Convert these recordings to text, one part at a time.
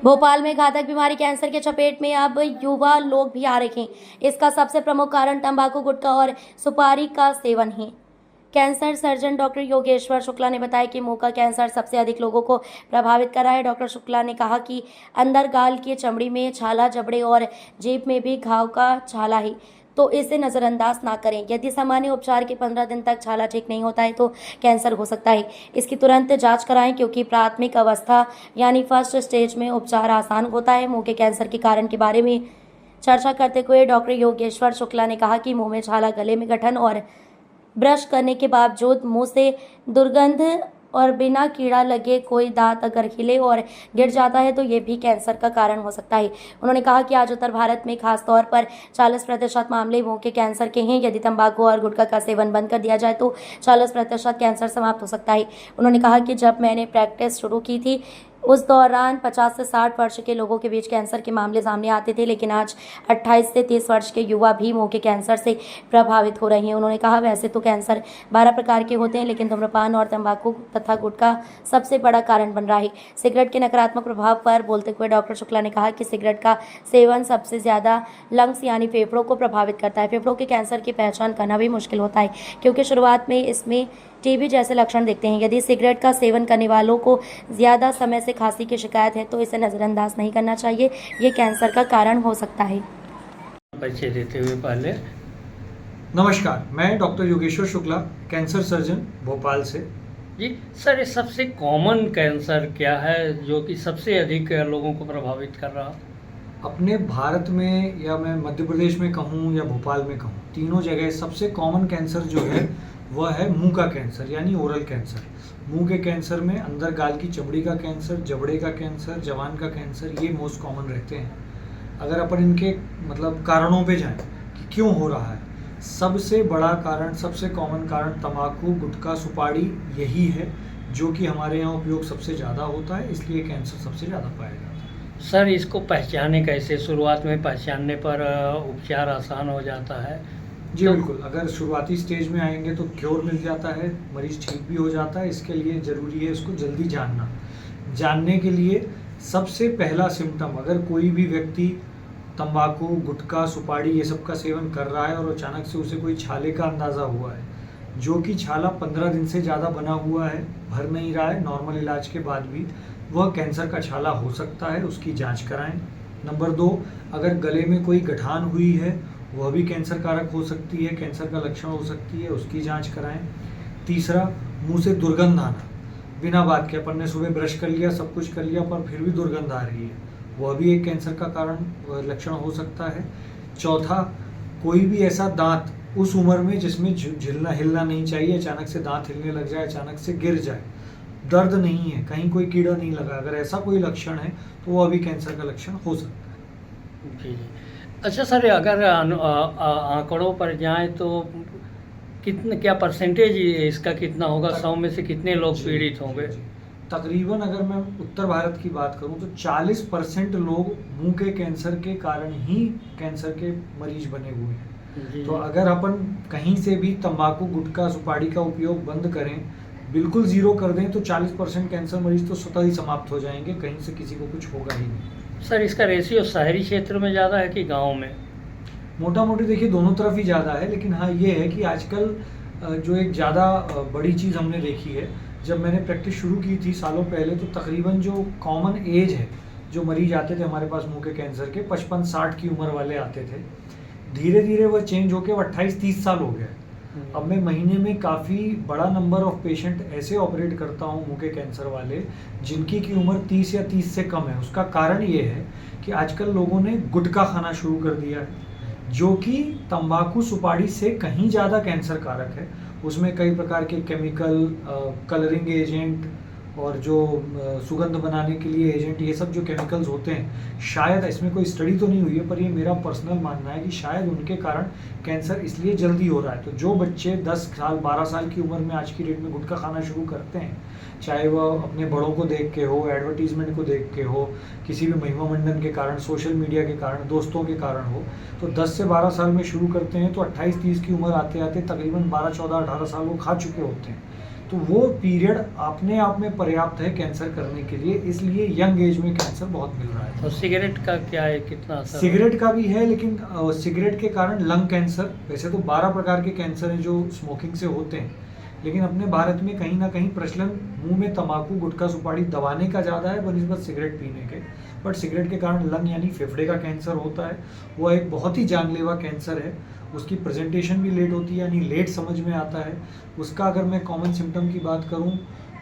भोपाल में घातक बीमारी कैंसर के चपेट में अब युवा लोग भी आ रहे हैं। इसका सबसे प्रमुख कारण तंबाकू, गुटखा और सुपारी का सेवन है। Cancer surgeon doctor Yogeshwar Shukla ने बताया कि मुंह का कैंसर सबसे अधिक लोगों को प्रभावित कर रहा है। डॉक्टर शुक्ला ने कहा कि अंदर गाल की चमड़ी में छाला, जबड़े और जीभ में भी घाव का छाला है, तो इसे नज़रअंदाज ना करें। यदि सामान्य उपचार के 15 दिन तक छाला ठीक नहीं होता है तो कैंसर हो सकता है। इसकी तुरंत जांच कराएं, क्योंकि प्राथमिक अवस्था यानी फर्स्ट स्टेज में उपचार आसान होता है। मुंह के कैंसर के कारण के बारे में चर्चा करते हुए डॉक्टर योगेश्वर शुक्ला ने कहा कि मुंह में छाला, गले में गठन और ब्रश करने के बावजूद मुंह से दुर्गंध और बिना कीड़ा लगे कोई दांत अगर हिले और गिर जाता है तो ये भी कैंसर का कारण हो सकता है। उन्होंने कहा कि आज उत्तर भारत में खास तौर पर 40% मामले मुंह के कैंसर के हैं। यदि तंबाकू और गुटखा का सेवन बंद कर दिया जाए तो 40% कैंसर समाप्त हो सकता है। उन्होंने कहा कि जब मैंने प्रैक्टिस शुरू की थी उस दौरान 50 से 60 वर्ष के लोगों के बीच कैंसर के मामले सामने आते थे, लेकिन आज 28 से 30 वर्ष के युवा भी मुंह के कैंसर से प्रभावित हो रहे हैं। उन्होंने कहा, वैसे तो कैंसर 12 प्रकार के होते हैं, लेकिन धूम्रपान और तंबाकू तथा गुटखा सबसे बड़ा कारण बन रहा है। सिगरेट के नकारात्मक प्रभाव पर बोलते हुए डॉक्टर शुक्ला ने कहा कि सिगरेट का सेवन सबसे ज़्यादा लंग्स यानी फेफड़ों को प्रभावित करता है। फेफड़ों के कैंसर की पहचान करना भी मुश्किल होता है, क्योंकि शुरुआत में इसमें टीबी जैसे लक्षण दिखते हैं। यदि सिगरेट का सेवन करने वालों को ज़्यादा समय से खांसी की शिकायत है तो इसे नज़रअंदाज नहीं करना चाहिए, ये कैंसर का कारण हो सकता है। परिचय देते हुए पहले नमस्कार, मैं doctor Yogeshwar Shukla, cancer surgeon Bhopal से। जी सर, ये सबसे कॉमन कैंसर क्या है जो कि सबसे अधिक लोगों को प्रभावित कर रहा? अपने भारत में या मैं मध्य प्रदेश में कहूँ या भोपाल में कहूँ, तीनों जगह सबसे कॉमन कैंसर जो है वह है मुंह का कैंसर यानी ओरल कैंसर। मुंह के कैंसर में अंदर गाल की चमड़ी का कैंसर, जबड़े का कैंसर, जबान का कैंसर, ये मोस्ट कॉमन रहते हैं। अगर अपन इनके कारणों पे जाएं कि क्यों हो रहा है, सबसे बड़ा कारण, सबसे कॉमन कारण तंबाकू, गुटखा, सुपारी यही है जो कि हमारे यहाँ उपयोग सबसे ज़्यादा होता है, इसलिए कैंसर सबसे ज़्यादा पाया जाता है। सर, इसको पहचाने कैसे? शुरुआत में पहचानने पर उपचार आसान हो जाता है? जी बिल्कुल, अगर शुरुआती स्टेज में आएंगे तो क्योर मिल जाता है, मरीज ठीक भी हो जाता है। इसके लिए ज़रूरी है इसको जल्दी जानना। जानने के लिए सबसे पहला सिम्टम, अगर कोई भी व्यक्ति तंबाकू, गुटखा, सुपारी ये सब का सेवन कर रहा है और अचानक से उसे कोई छाले का अंदाज़ा हुआ है, जो कि छाला 15 दिन से ज़्यादा बना हुआ है, भर नहीं रहा है नॉर्मल इलाज के बाद भी, वह कैंसर का छाला हो सकता है, उसकी जाँच कराएँ। नंबर 2, अगर गले में कोई गठान हुई है वह भी कैंसर कारक हो सकती है, कैंसर का लक्षण हो सकती है, उसकी जांच कराएं। तीसरा, मुंह से दुर्गंध आना, बिना बात के अपन ने सुबह ब्रश कर लिया, सब कुछ कर लिया, पर फिर भी दुर्गंध आ रही है, वह भी एक कैंसर का कारण लक्षण हो सकता है। चौथा, कोई भी ऐसा दांत उस उम्र में जिसमें हिलना नहीं चाहिए, अचानक से दांत हिलने लग जाए, अचानक से गिर जाए, दर्द नहीं है, कहीं कोई कीड़ा नहीं लगा, अगर ऐसा कोई लक्षण है तो वह भी कैंसर का लक्षण हो सकता है। जी। अच्छा सर, अगर आंकड़ों पर जाएं तो क्या परसेंटेज इसका कितना होगा? 100 में से कितने लोग पीड़ित होंगे? तकरीबन अगर मैं उत्तर भारत की बात करूं तो 40% लोग मुंह के कैंसर के कारण ही कैंसर के मरीज बने हुए हैं। तो अगर अपन कहीं से भी तंबाकू, गुटखा, सुपारी का उपयोग बंद करें, बिल्कुल ज़ीरो कर दें, तो 40% कैंसर मरीज तो स्वतः ही समाप्त हो जाएंगे, कहीं से किसी को कुछ होगा ही नहीं। सर, इसका रेशियो शहरी क्षेत्र में ज़्यादा है कि गांव में? मोटा मोटी देखिए दोनों तरफ ही ज़्यादा है, लेकिन हाँ ये है कि आजकल जो एक ज़्यादा बड़ी चीज़ हमने देखी है, जब मैंने प्रैक्टिस शुरू की थी सालों पहले, तो तकरीबन जो कॉमन एज है, जो मरीज आते थे हमारे पास मुंह के कैंसर के, 55-60 की उम्र वाले आते थे। धीरे धीरे वह चेंज होकर 28-30 साल हो गया। अब मैं महीने में काफ़ी बड़ा नंबर ऑफ पेशेंट ऐसे ऑपरेट करता हूँ मुंह के कैंसर वाले, जिनकी की उम्र 30 या 30 से कम है। उसका कारण ये है कि आजकल लोगों ने गुटखा खाना शुरू कर दिया है, जो कि तंबाकू, सुपारी से कहीं ज़्यादा कैंसर कारक है। उसमें कई प्रकार के केमिकल, कलरिंग एजेंट और जो सुगंध बनाने के लिए एजेंट, ये सब जो केमिकल्स होते हैं, शायद इसमें कोई स्टडी तो नहीं हुई है, पर ये मेरा पर्सनल मानना है कि शायद उनके कारण कैंसर इसलिए जल्दी हो रहा है। तो जो बच्चे 10 साल 12 साल की उम्र में आज की डेट में गुटखा खाना शुरू करते हैं, चाहे वह अपने बड़ों को देख के हो, एडवर्टीजमेंट को देख के हो, किसी भी महिमा मंडन के कारण, सोशल मीडिया के कारण, दोस्तों के कारण हो, तो 10 से 12 साल में शुरू करते हैं तो 28-30 की उम्र आते आते तकरीबन 12, 14, 18 साल वो खा चुके होते हैं। तो वो पीरियड अपने आप में पर्याप्त है कैंसर करने के लिए, इसलिए यंग एज में कैंसर बहुत मिल रहा है। तो सिगरेट का क्या है, कितना असर? सिगरेट का भी है, लेकिन सिगरेट के कारण लंग कैंसर, वैसे तो 12 प्रकार के कैंसर हैं जो स्मोकिंग से होते हैं, लेकिन अपने भारत में कहीं ना कहीं प्रचलन मुंह में तंबाकू गुटखा सुपारी दबाने का ज़्यादा है बनिस्बत सिगरेट पीने के। बट सिगरेट के कारण लंग यानी फेफड़े का कैंसर होता है, वो एक बहुत ही जानलेवा कैंसर है। उसकी प्रेजेंटेशन भी लेट होती है, यानी लेट समझ में आता है। उसका अगर मैं कॉमन सिम्टम की बात करूं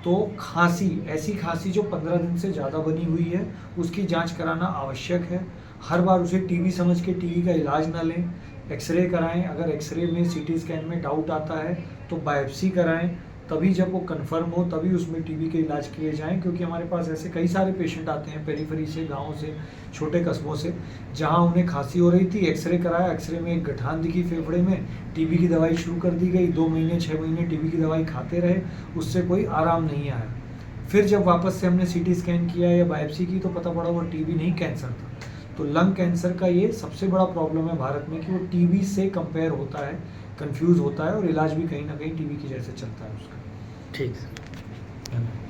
तो खांसी, ऐसी खांसी जो 15 दिन से ज़्यादा बनी हुई है, उसकी जांच कराना आवश्यक है। हर बार उसे टीबी समझ के टीबी का इलाज ना लें, एक्सरे कराएं। अगर एक्सरे में सीटी स्कैन में डाउट आता है तो बायोप्सी कराएं, तभी जब वो कंफर्म हो तभी उसमें टीबी के इलाज किए जाएं। क्योंकि हमारे पास ऐसे कई सारे पेशेंट आते हैं पेरीफेरी से, गाँव से, छोटे कस्बों से, जहाँ उन्हें खांसी हो रही थी, एक्सरे कराया, एक्सरे में एक गठान दिखी फेफड़े में, टीबी की दवाई शुरू कर दी गई, 2 महीने 6 महीने टीबी की दवाई खाते रहे, उससे कोई आराम नहीं आया। फिर जब वापस से हमने सीटी स्कैन किया या बायोप्सी की तो पता पड़ा वो टीबी नहीं कैंसर था। तो लंग कैंसर का ये सबसे बड़ा प्रॉब्लम है भारत में कि वो टीबी से कंपेयर होता है, कंफ्यूज होता है, और इलाज भी कहीं ना कहीं टीबी की जैसे चलता है उसका। ठीक है।